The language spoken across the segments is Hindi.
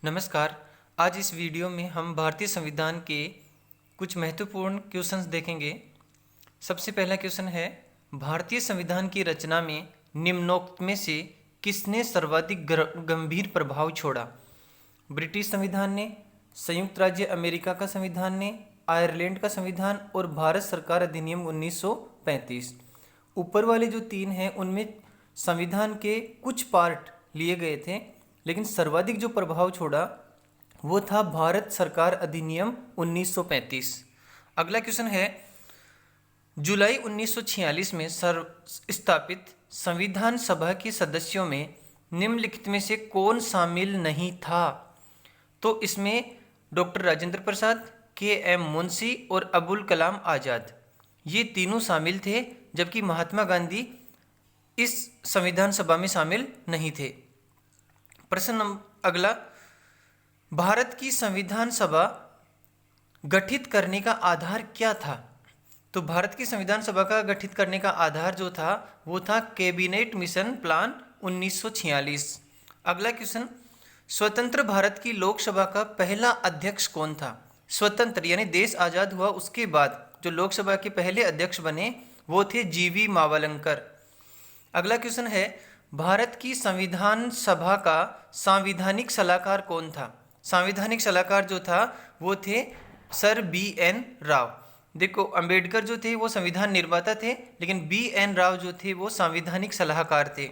नमस्कार। आज इस वीडियो में हम भारतीय संविधान के कुछ महत्वपूर्ण क्वेश्चंस देखेंगे। सबसे पहला क्वेश्चन है, भारतीय संविधान की रचना में निम्नोक्त में से किसने सर्वाधिक गंभीर प्रभाव छोड़ा? ब्रिटिश संविधान ने, संयुक्त राज्य अमेरिका का संविधान ने, आयरलैंड का संविधान और भारत सरकार अधिनियम 1935। ऊपर वाले जो तीन हैं उनमें संविधान के कुछ पार्ट लिए गए थे, लेकिन सर्वाधिक जो प्रभाव छोड़ा वो था भारत सरकार अधिनियम 1935। अगला क्वेश्चन है, जुलाई 1946 में स्थापित संविधान सभा के सदस्यों में निम्नलिखित में से कौन शामिल नहीं था? तो इसमें डॉक्टर राजेंद्र प्रसाद, के.एम. मुंशी और अबुल कलाम आज़ाद ये तीनों शामिल थे, जबकि महात्मा गांधी इस संविधान सभा में शामिल नहीं थे। प्रश्न अगला, भारत की संविधान सभा गठित करने का आधार क्या था? तो भारत की संविधान सभा का गठित करने का आधार जो था वो था कैबिनेट मिशन प्लान 1946। अगला क्वेश्चन, स्वतंत्र भारत की लोकसभा का पहला अध्यक्ष कौन था? स्वतंत्र यानी देश आज़ाद हुआ उसके बाद जो लोकसभा के पहले अध्यक्ष बने वो थे जी.वी. मावलंकर। अगला क्वेश्चन है, भारत की संविधान सभा का संवैधानिक सलाहकार कौन था? संवैधानिक सलाहकार जो था वो थे सर बी.एन. राव। देखो, अंबेडकर जो थे वो संविधान निर्माता थे, लेकिन बी.एन. राव जो थे वो संवैधानिक सलाहकार थे।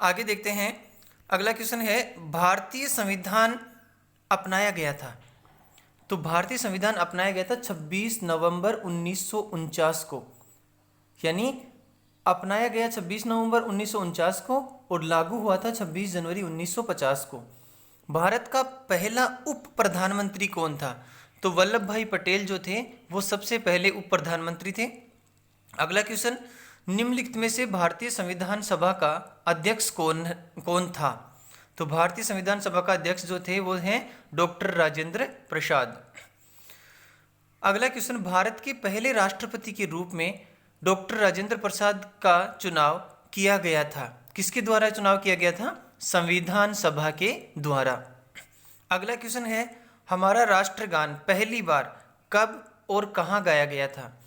आगे देखते हैं। अगला क्वेश्चन है, भारतीय संविधान अपनाया गया था। तो भारतीय संविधान अपनाया गया था 26 नवंबर 1949 को, यानी अपनाया गया 26 नवंबर 1949 को और लागू हुआ था 26 जनवरी 1950 को। भारत का पहला उप प्रधानमंत्री कौन था? तो वल्लभ भाई पटेल जो थे वो सबसे पहले उप प्रधानमंत्री थे। अगला क्वेश्चन, निम्नलिखित में से भारतीय संविधान सभा का अध्यक्ष कौन था? तो भारतीय संविधान सभा का अध्यक्ष जो थे वो हैं डॉक्टर राजेंद्र प्रसाद। अगला क्वेश्चन, भारत के पहले राष्ट्रपति के रूप में डॉक्टर राजेंद्र प्रसाद का चुनाव किया गया था। किसके द्वारा चुनाव किया गया था? संविधान सभा के द्वारा। अगला क्वेश्चन है, हमारा राष्ट्रगान पहली बार कब और कहाँ गाया गया था?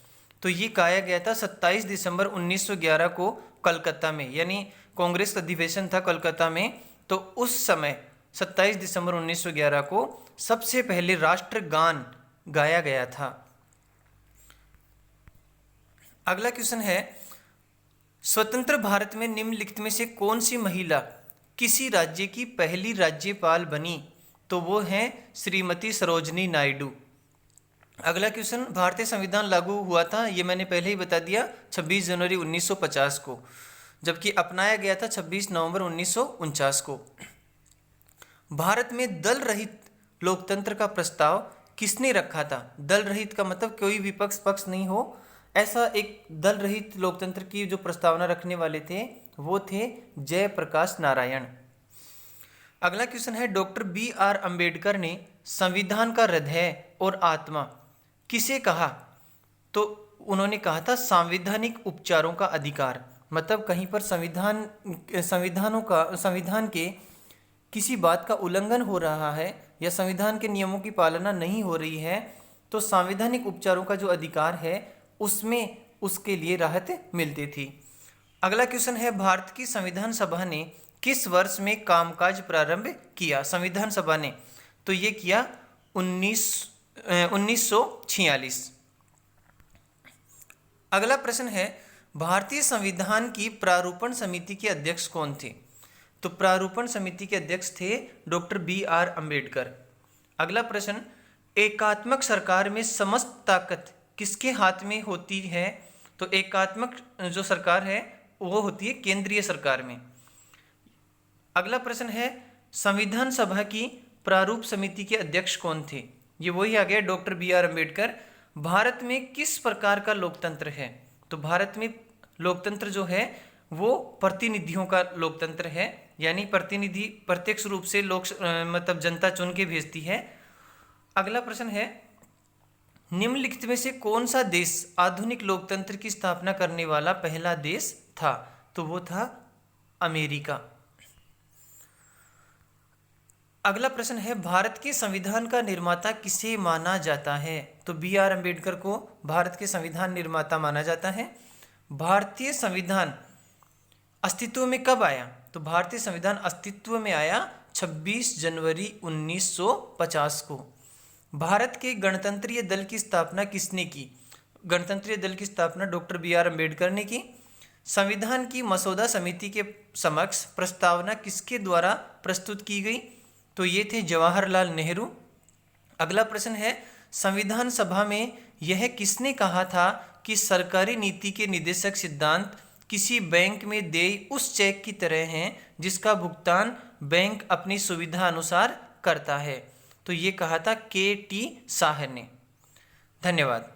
तो ये गाया गया था 27 दिसंबर 1911 को कलकत्ता में, यानी कांग्रेस अधिवेशन था कलकत्ता में, तो उस समय 27 दिसंबर 1911 को सबसे पहले राष्ट्रगान गाया गया था। अगला क्वेश्चन है, स्वतंत्र भारत में निम्नलिखित में से कौन सी महिला किसी राज्य की पहली राज्यपाल बनी? तो वो हैं श्रीमती सरोजनी नायडू। अगला क्वेश्चन, भारतीय संविधान लागू हुआ था, ये मैंने पहले ही बता दिया, 26 जनवरी 1950 को, जबकि अपनाया गया था 26 नवंबर 1949 को। भारत में दल रहित लोकतंत्र का प्रस्ताव किसने रखा था? दल रहित का मतलब कोई विपक्ष पक्ष नहीं हो, ऐसा एक दल रहित लोकतंत्र की जो प्रस्तावना रखने वाले थे वो थे जयप्रकाश नारायण। अगला क्वेश्चन है, डॉक्टर बी.आर. अंबेडकर ने संविधान का हृदय और आत्मा किसे कहा? तो उन्होंने कहा था संवैधानिक उपचारों का अधिकार। मतलब कहीं पर संविधान के किसी बात का उल्लंघन हो रहा है या संविधान के नियमों की पालना नहीं हो रही है, तो संवैधानिक उपचारों का जो अधिकार है उसमें उसके लिए राहत मिलती थी। अगला क्वेश्चन है, भारत की संविधान सभा ने किस वर्ष में कामकाज प्रारंभ किया? संविधान सभा ने तो ये किया 1946। अगला प्रश्न है, भारतीय संविधान की प्रारूपण समिति के अध्यक्ष कौन थे? तो प्रारूपण समिति के अध्यक्ष थे डॉक्टर बी.आर. अंबेडकर। अगला प्रश्न, एकात्मक सरकार में समस्त ताकत किसके हाथ में होती है? तो एकात्मक जो सरकार है वो होती है केंद्रीय सरकार में। अगला प्रश्न है, संविधान सभा की प्रारूप समिति के अध्यक्ष कौन थे? ये वही आ गया डॉक्टर बी.आर. अंबेडकर। भारत में किस प्रकार का लोकतंत्र है? तो भारत में लोकतंत्र जो है वो प्रतिनिधियों का लोकतंत्र है, यानी प्रतिनिधि प्रत्यक्ष रूप से मतलब जनता चुन के भेजती है। अगला प्रश्न है, निम्नलिखित में से कौन सा देश आधुनिक लोकतंत्र की स्थापना करने वाला पहला देश था? तो वो था अमेरिका। अगला प्रश्न है, भारत के संविधान का निर्माता किसे माना जाता है? तो बी आर अम्बेडकर को भारत के संविधान निर्माता माना जाता है। भारतीय संविधान अस्तित्व में कब आया? तो भारतीय संविधान अस्तित्व में आया 26 जनवरी 1950 को। भारत के गणतंत्रीय दल की स्थापना किसने की? गणतंत्रीय दल की स्थापना डॉक्टर बी आर अम्बेडकर ने की। संविधान की मसौदा समिति के समक्ष प्रस्तावना किसके द्वारा प्रस्तुत की गई? तो ये थे जवाहरलाल नेहरू। अगला प्रश्न है, संविधान सभा में यह किसने कहा था कि सरकारी नीति के निर्देशक सिद्धांत किसी बैंक में देय उस चेक की तरह हैं जिसका भुगतान बैंक अपनी सुविधा अनुसार करता है? तो ये कहा था के टी शाह ने। धन्यवाद।